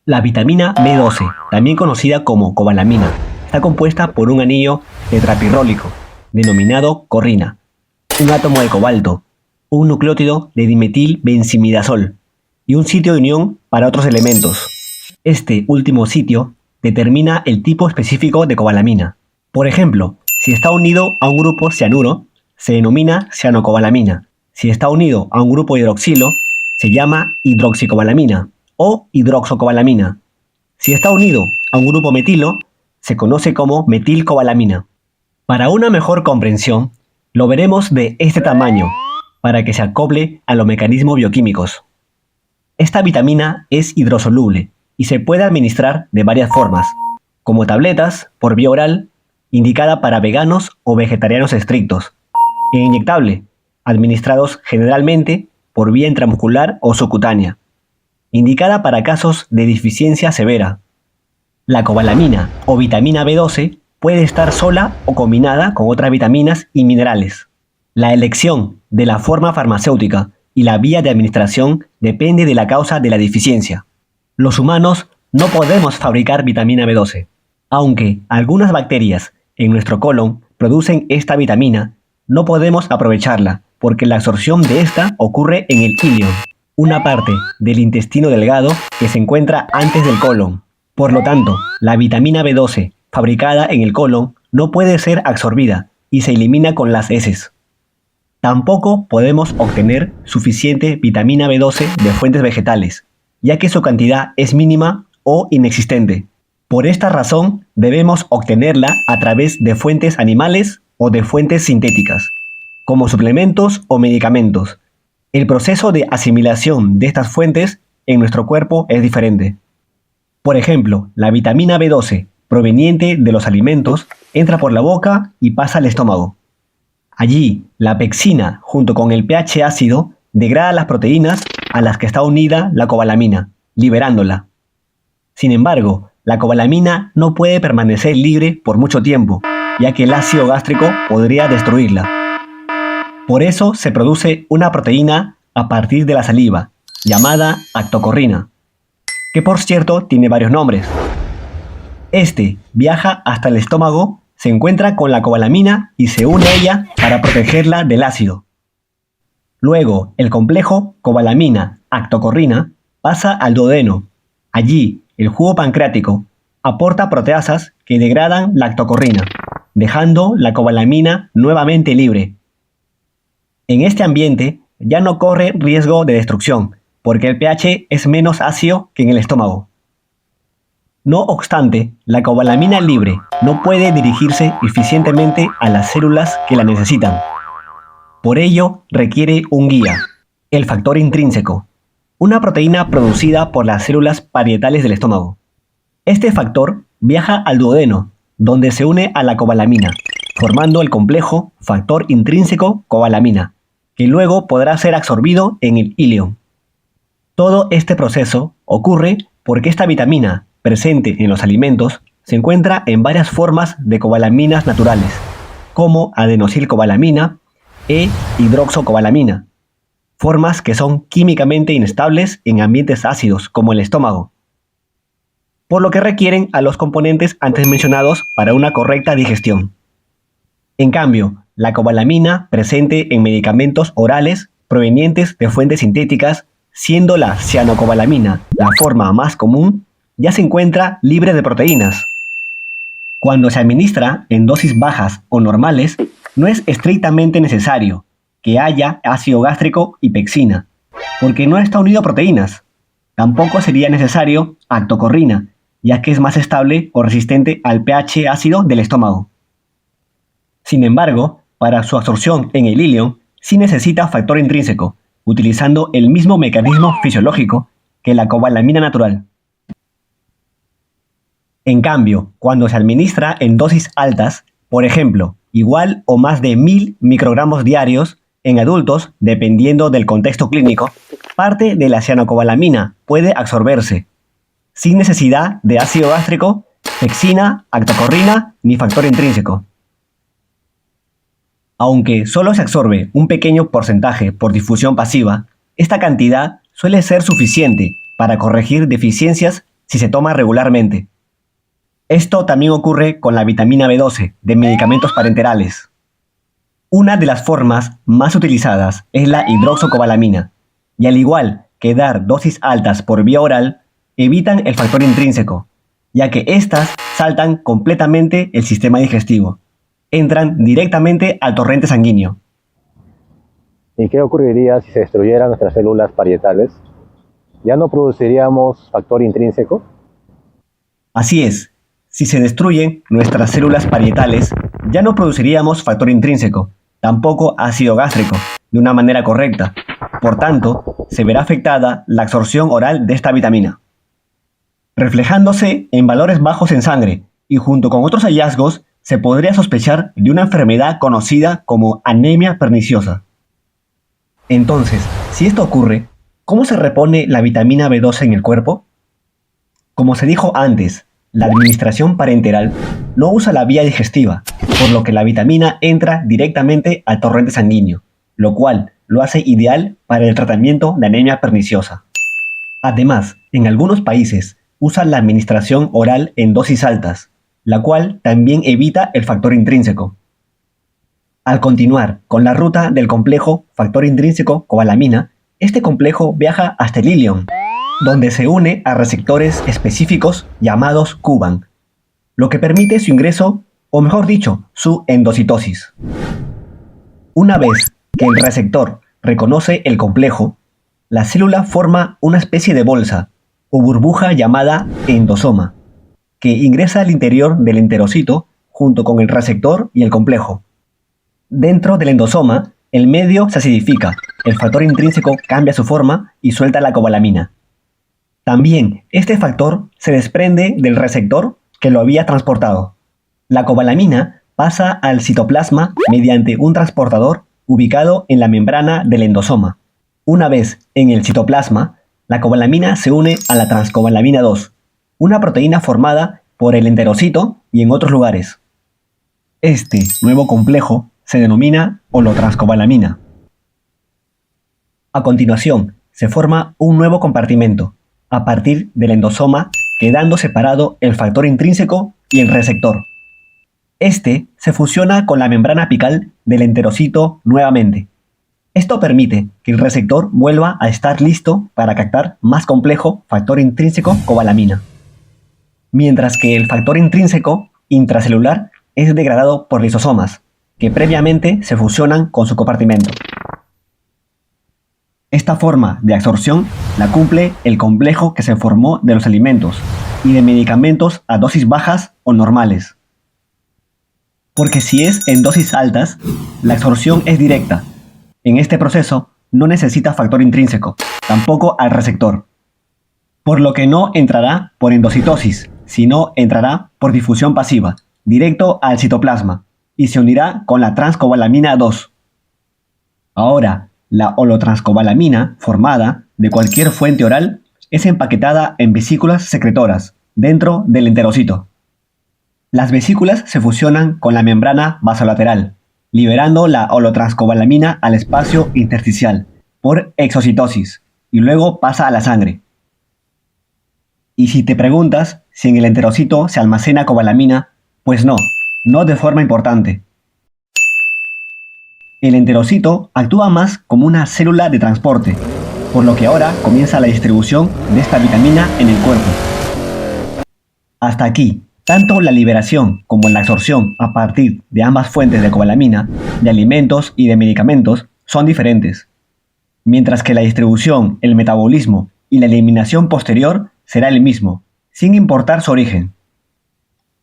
La vitamina B12, también conocida como cobalamina, está compuesta por un anillo tetrapirrólico, denominado corrina, un átomo de cobalto, un nucleótido de dimetilbenzimidazol y un sitio de unión para otros elementos. Este último sitio determina el tipo específico de cobalamina. Por ejemplo, si está unido a un grupo cianuro, se denomina cianocobalamina. Si está unido a un grupo hidroxilo, se llama hidroxicobalamina o hidroxocobalamina. Si está unido a un grupo metilo, se conoce como metilcobalamina. Para una mejor comprensión, lo veremos de este tamaño, para que se acople a los mecanismos bioquímicos. Esta vitamina es hidrosoluble y se puede administrar de varias formas, como tabletas, por vía oral, indicada para veganos o vegetarianos estrictos, e inyectable, administrados generalmente por vía intramuscular o subcutánea, indicada para casos de deficiencia severa. La cobalamina o vitamina B12 puede estar sola o combinada con otras vitaminas y minerales. La elección de la forma farmacéutica y la vía de administración depende de la causa de la deficiencia. Los humanos no podemos fabricar vitamina B12, aunque algunas bacterias en nuestro colon producen esta vitamina, no podemos aprovecharla porque la absorción de esta ocurre en el ilion, una parte del intestino delgado que se encuentra antes del colon. Por lo tanto, la vitamina B12 fabricada en el colon no puede ser absorbida y se elimina con las heces. Tampoco podemos obtener suficiente vitamina B12 de fuentes vegetales, ya que su cantidad es mínima o inexistente. Por esta razón, debemos obtenerla a través de fuentes animales o de fuentes sintéticas, como suplementos o medicamentos. El proceso de asimilación de estas fuentes en nuestro cuerpo es diferente. Por ejemplo, la vitamina B12 proveniente de los alimentos entra por la boca y pasa al estómago. Allí, la pexina, junto con el pH ácido, degrada las proteínas a las que está unida la cobalamina, liberándola. Sin embargo, la cobalamina no puede permanecer libre por mucho tiempo, ya que el ácido gástrico podría destruirla. Por eso se produce una proteína a partir de la saliva, llamada actocorrina, que por cierto tiene varios nombres. Este viaja hasta el estómago, se encuentra con la cobalamina y se une a ella para protegerla del ácido. Luego, el complejo cobalamina-actocorrina pasa al duodeno. Allí, el jugo pancreático aporta proteasas que degradan la actocorrina, dejando la cobalamina nuevamente libre. En este ambiente ya no corre riesgo de destrucción, porque el pH es menos ácido que en el estómago. No obstante, la cobalamina libre no puede dirigirse eficientemente a las células que la necesitan. Por ello, requiere un guía, el factor intrínseco, una proteína producida por las células parietales del estómago. Este factor viaja al duodeno, donde se une a la cobalamina, formando el complejo factor intrínseco cobalamina, que luego podrá ser absorbido en el ilion. Todo este proceso ocurre porque esta vitamina, presente en los alimentos, se encuentra en varias formas de cobalaminas naturales, como adenosilcobalamina e hidroxocobalamina, formas que son químicamente inestables en ambientes ácidos como el estómago, por lo que requieren a los componentes antes mencionados para una correcta digestión. En cambio, la cobalamina presente en medicamentos orales provenientes de fuentes sintéticas, siendo la cianocobalamina la forma más común, ya se encuentra libre de proteínas. Cuando se administra en dosis bajas o normales, no es estrictamente necesario que haya ácido gástrico y pexina, porque no está unido a proteínas. Tampoco sería necesario actocorrina, ya que es más estable o resistente al pH ácido del estómago. Sin embargo, para su absorción en el ilion, sí necesita factor intrínseco, utilizando el mismo mecanismo fisiológico que la cobalamina natural. En cambio, cuando se administra en dosis altas, por ejemplo, igual o más de 1000 microgramos diarios en adultos, dependiendo del contexto clínico, parte de la cianocobalamina puede absorberse, sin necesidad de ácido gástrico, pexina, actocorrina ni factor intrínseco. Aunque solo se absorbe un pequeño porcentaje por difusión pasiva, esta cantidad suele ser suficiente para corregir deficiencias si se toma regularmente. Esto también ocurre con la vitamina B12 de medicamentos parenterales. Una de las formas más utilizadas es la hidroxocobalamina, y al igual que dar dosis altas por vía oral, evitan el factor intrínseco, ya que éstas saltan completamente el sistema digestivo. Entran directamente al torrente sanguíneo. ¿Y qué ocurriría si se destruyeran nuestras células parietales? ¿Ya no produciríamos factor intrínseco? Así es, si se destruyen nuestras células parietales, ya no produciríamos factor intrínseco, tampoco ácido gástrico, de una manera correcta. Por tanto, se verá afectada la absorción oral de esta vitamina, reflejándose en valores bajos en sangre, y junto con otros hallazgos, se podría sospechar de una enfermedad conocida como anemia perniciosa. Entonces, si esto ocurre, ¿cómo se repone la vitamina B12 en el cuerpo? Como se dijo antes, la administración parenteral no usa la vía digestiva, por lo que la vitamina entra directamente al torrente sanguíneo, lo cual lo hace ideal para el tratamiento de anemia perniciosa. Además, en algunos países usan la administración oral en dosis altas, la cual también evita el factor intrínseco. Al continuar con la ruta del complejo factor intrínseco cobalamina, este complejo viaja hasta el ilion, donde se une a receptores específicos llamados Cuban, lo que permite su ingreso, o mejor dicho, su endocitosis. Una vez que el receptor reconoce el complejo, la célula forma una especie de bolsa o burbuja llamada endosoma, que ingresa al interior del enterocito junto con el receptor y el complejo. Dentro del endosoma, el medio se acidifica, el factor intrínseco cambia su forma y suelta la cobalamina. También este factor se desprende del receptor que lo había transportado. La cobalamina pasa al citoplasma mediante un transportador ubicado en la membrana del endosoma. Una vez en el citoplasma, la cobalamina se une a la transcobalamina 2, una proteína formada por el enterocito y en otros lugares. Este nuevo complejo se denomina holotranscobalamina. A continuación, se forma un nuevo compartimento, a partir del endosoma, quedando separado el factor intrínseco y el receptor. Este se fusiona con la membrana apical del enterocito nuevamente. Esto permite que el receptor vuelva a estar listo para captar más complejo factor intrínseco cobalamina. Mientras que el factor intrínseco intracelular es degradado por lisosomas, que previamente se fusionan con su compartimento. Esta forma de absorción la cumple el complejo que se formó de los alimentos y de medicamentos a dosis bajas o normales. Porque si es en dosis altas, la absorción es directa. En este proceso no necesita factor intrínseco, tampoco al receptor, por lo que no entrará por endocitosis, sino entrará por difusión pasiva, directo al citoplasma, y se unirá con la transcobalamina 2. Ahora, la holotranscobalamina formada de cualquier fuente oral es empaquetada en vesículas secretoras dentro del enterocito. Las vesículas se fusionan con la membrana basolateral, liberando la holotranscobalamina al espacio intersticial por exocitosis y luego pasa a la sangre. Y si te preguntas si en el enterocito se almacena cobalamina, pues no de forma importante. El enterocito actúa más como una célula de transporte, por lo que ahora comienza la distribución de esta vitamina en el cuerpo. Hasta aquí, tanto la liberación como la absorción a partir de ambas fuentes de cobalamina, de alimentos y de medicamentos, son diferentes, mientras que la distribución, el metabolismo y la eliminación posterior será el mismo, sin importar su origen.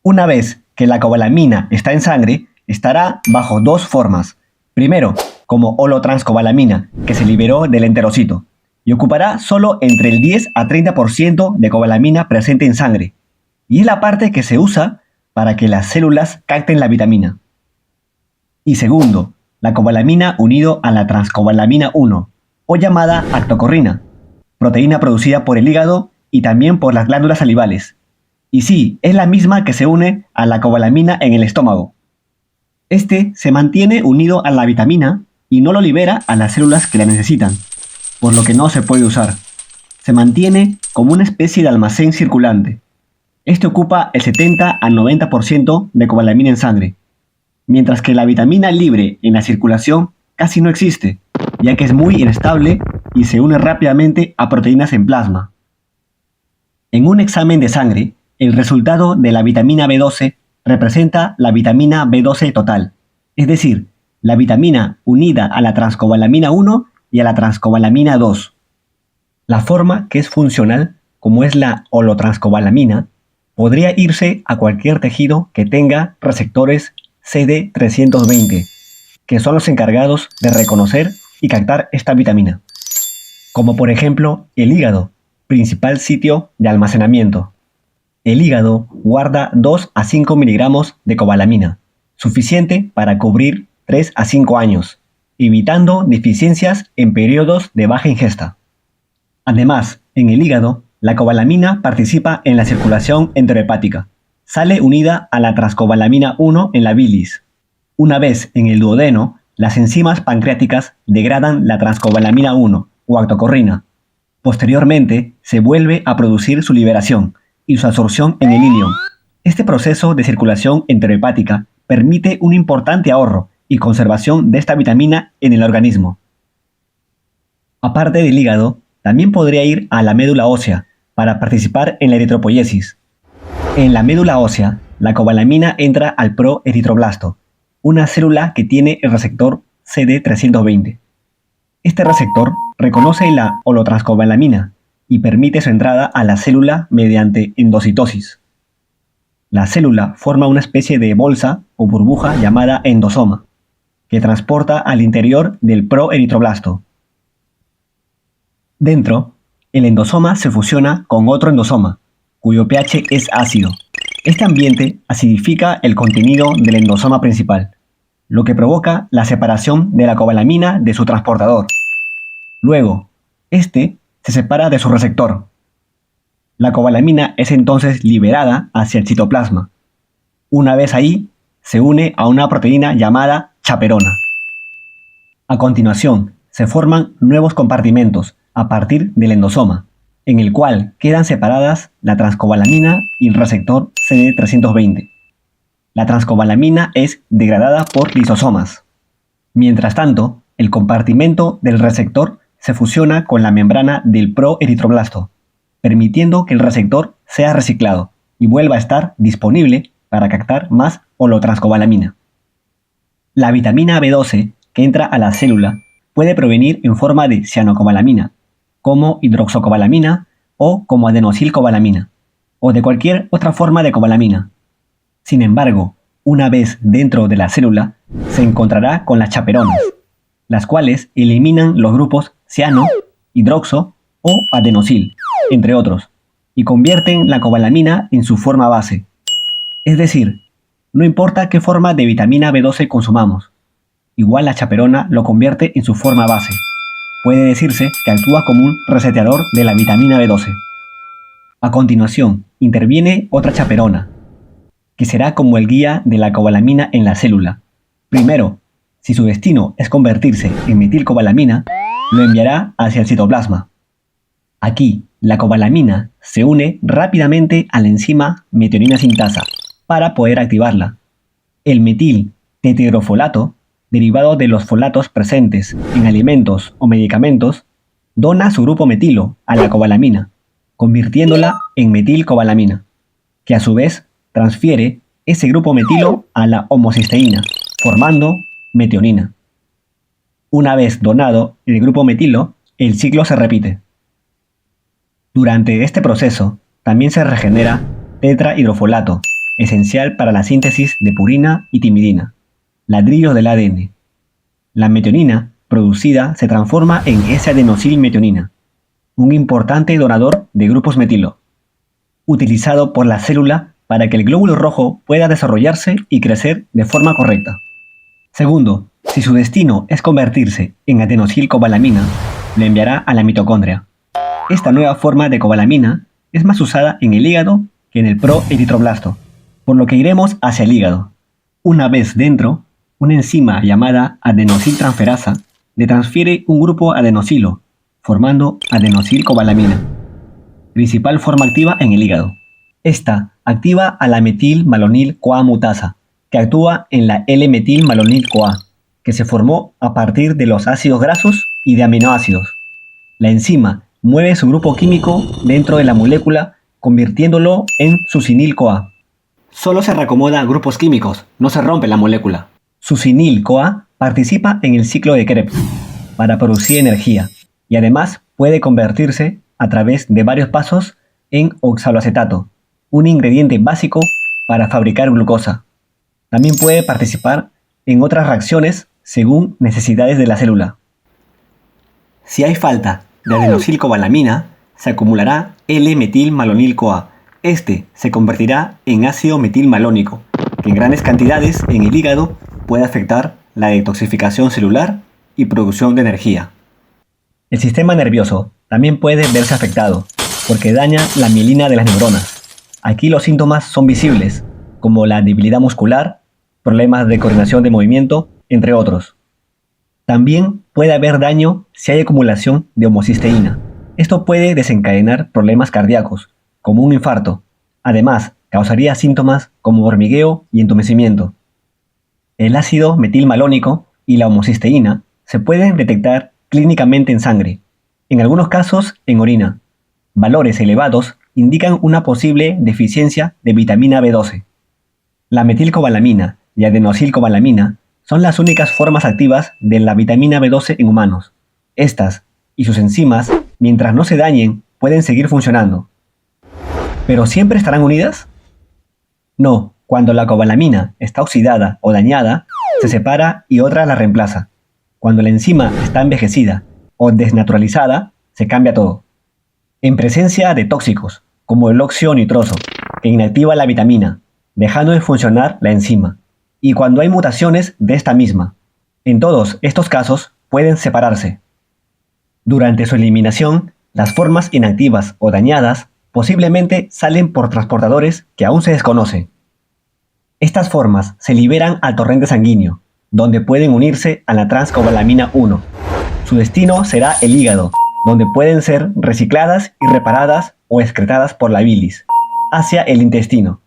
Una vez que la cobalamina está en sangre, estará bajo dos formas. Primero, como holotranscobalamina, que se liberó del enterocito, y ocupará solo entre el 10 a 30% de cobalamina presente en sangre, y es la parte que se usa para que las células capten la vitamina. Y segundo, la cobalamina unido a la transcobalamina 1, o llamada actocorrina, proteína producida por el hígado y también por las glándulas salivales. Y sí, es la misma que se une a la cobalamina en el estómago. Este se mantiene unido a la vitamina y no lo libera a las células que la necesitan, por lo que no se puede usar. se mantiene como una especie de almacén circulante. Este ocupa el 70 al 90% de cobalamina en sangre, mientras que la vitamina libre en la circulación casi no existe, ya que es muy inestable y se une rápidamente a proteínas en plasma. En un examen de sangre, el resultado de la vitamina B12 representa la vitamina B12 total, es decir, la vitamina unida a la transcobalamina 1 y a la transcobalamina 2. La forma que es funcional, como es la holotranscobalamina, podría irse a cualquier tejido que tenga receptores CD320, que son los encargados de reconocer y captar esta vitamina, como por ejemplo el hígado, principal sitio de almacenamiento. El hígado guarda 2 a 5 miligramos de cobalamina, suficiente para cubrir 3 a 5 años, evitando deficiencias en periodos de baja ingesta. Además, en el hígado, la cobalamina participa en la circulación enterohepática. Sale unida a la transcobalamina 1 en la bilis. Una vez en el duodeno, las enzimas pancreáticas degradan la transcobalamina 1 o actocorrina. Posteriormente, se vuelve a producir su liberación y su absorción en el ileum. Este proceso de circulación enterohepática permite un importante ahorro y conservación de esta vitamina en el organismo. Aparte del hígado, también podría ir a la médula ósea para participar en la eritropoiesis. En la médula ósea, la cobalamina entra al proeritroblasto, una célula que tiene el receptor CD320. Este receptor reconoce la holotranscobalamina y permite su entrada a la célula mediante endocitosis. La célula forma una especie de bolsa o burbuja llamada endosoma, que transporta al interior del proeritroblasto. Dentro, el endosoma se fusiona con otro endosoma, cuyo pH es ácido. Este ambiente acidifica el contenido del endosoma principal, lo que provoca la separación de la cobalamina de su transportador. Luego, este se separa de su receptor. La cobalamina es entonces liberada hacia el citoplasma. Una vez ahí, se une a una proteína llamada chaperona. A continuación, se forman nuevos compartimentos a partir del endosoma, en el cual quedan separadas la transcobalamina y el receptor CD320. La transcobalamina es degradada por lisosomas. Mientras tanto, el compartimento del receptor se fusiona con la membrana del proeritroblasto, permitiendo que el receptor sea reciclado y vuelva a estar disponible para captar más holotranscobalamina. La vitamina B12 que entra a la célula puede provenir en forma de cianocobalamina, como hidroxocobalamina o como adenosilcobalamina, o de cualquier otra forma de cobalamina. Sin embargo, una vez dentro de la célula, se encontrará con las chaperonas, las cuales eliminan los grupos ciano, hidroxo o adenosil, entre otros, y convierten la cobalamina en su forma base. Es decir, no importa qué forma de vitamina B12 consumamos, igual la chaperona lo convierte en su forma base. Puede decirse que actúa como un reseteador de la vitamina B12. A continuación, interviene otra chaperona, que será como el guía de la cobalamina en la célula. Primero, si su destino es convertirse en metilcobalamina, lo enviará hacia el citoplasma. Aquí, la cobalamina se une rápidamente a la enzima metionina sintasa para poder activarla. El metil tetrahidrofolato, derivado de los folatos presentes en alimentos o medicamentos, dona su grupo metilo a la cobalamina, convirtiéndola en metilcobalamina, que a su vez transfiere ese grupo metilo a la homocisteína, formando metionina. Una vez donado el grupo metilo, el ciclo se repite. Durante este proceso, también se regenera tetrahidrofolato, esencial para la síntesis de purina y timidina, ladrillos del ADN. La metionina producida se transforma en S-adenosilmetionina, un importante donador de grupos metilo, utilizado por la célula para que el glóbulo rojo pueda desarrollarse y crecer de forma correcta. Segundo, si su destino es convertirse en adenosilcobalamina, lo enviará a la mitocondria. Esta nueva forma de cobalamina es más usada en el hígado que en el proeritroblasto, por lo que iremos hacia el hígado. Una vez dentro, una enzima llamada adenosiltransferasa le transfiere un grupo adenosilo, formando adenosilcobalamina, principal forma activa en el hígado. Esta activa a la metilmalonil-CoA mutasa, que actúa en la L-metilmalonil-CoA, que se formó a partir de los ácidos grasos y de aminoácidos. La enzima mueve su grupo químico dentro de la molécula, convirtiéndolo en succinil-CoA. Solo se reacomoda grupos químicos, no se rompe la molécula. Succinil-CoA participa en el ciclo de Krebs para producir energía y además puede convertirse a través de varios pasos en oxaloacetato, un ingrediente básico para fabricar glucosa. También puede participar en otras reacciones según necesidades de la célula. Si hay falta de adenosilcobalamina, se acumulará L-metilmalonil-CoA. Este se convertirá en ácido metilmalónico, que en grandes cantidades en el hígado puede afectar la detoxificación celular y producción de energía. El sistema nervioso también puede verse afectado, porque daña la mielina de las neuronas. Aquí los síntomas son visibles, como la debilidad muscular, problemas de coordinación de movimiento, entre otros. También puede haber daño si hay acumulación de homocisteína. Esto puede desencadenar problemas cardíacos, como un infarto. Además, causaría síntomas como hormigueo y entumecimiento. El ácido metilmalónico y la homocisteína se pueden detectar clínicamente en sangre, en algunos casos en orina. Valores elevados indican una posible deficiencia de vitamina B12. La metilcobalamina y adenosilcobalamina son las únicas formas activas de la vitamina B12 en humanos. Estas y sus enzimas, mientras no se dañen, pueden seguir funcionando. ¿Pero siempre estarán unidas? No, cuando la cobalamina está oxidada o dañada, se separa y otra la reemplaza. Cuando la enzima está envejecida o desnaturalizada, se cambia todo. En presencia de tóxicos, como el óxido nitroso, que inactiva la vitamina, dejando de funcionar la enzima, y cuando hay mutaciones de esta misma. En todos estos casos pueden separarse. Durante su eliminación, las formas inactivas o dañadas posiblemente salen por transportadores que aún se desconocen. Estas formas se liberan al torrente sanguíneo, donde pueden unirse a la transcobalamina 1. Su destino será el hígado, donde pueden ser recicladas y reparadas o excretadas por la bilis, hacia el intestino,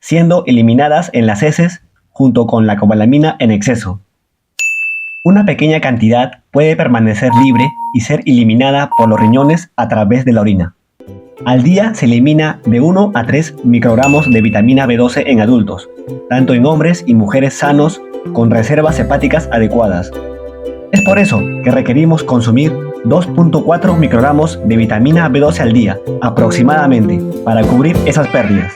siendo eliminadas en las heces junto con la cobalamina en exceso. Una pequeña cantidad puede permanecer libre y ser eliminada por los riñones a través de la orina. Al día se elimina de 1 a 3 microgramos de vitamina B12 en adultos, tanto en hombres y mujeres sanos con reservas hepáticas adecuadas. Es por eso que requerimos consumir 2.4 microgramos de vitamina B12 al día, aproximadamente, para cubrir esas pérdidas.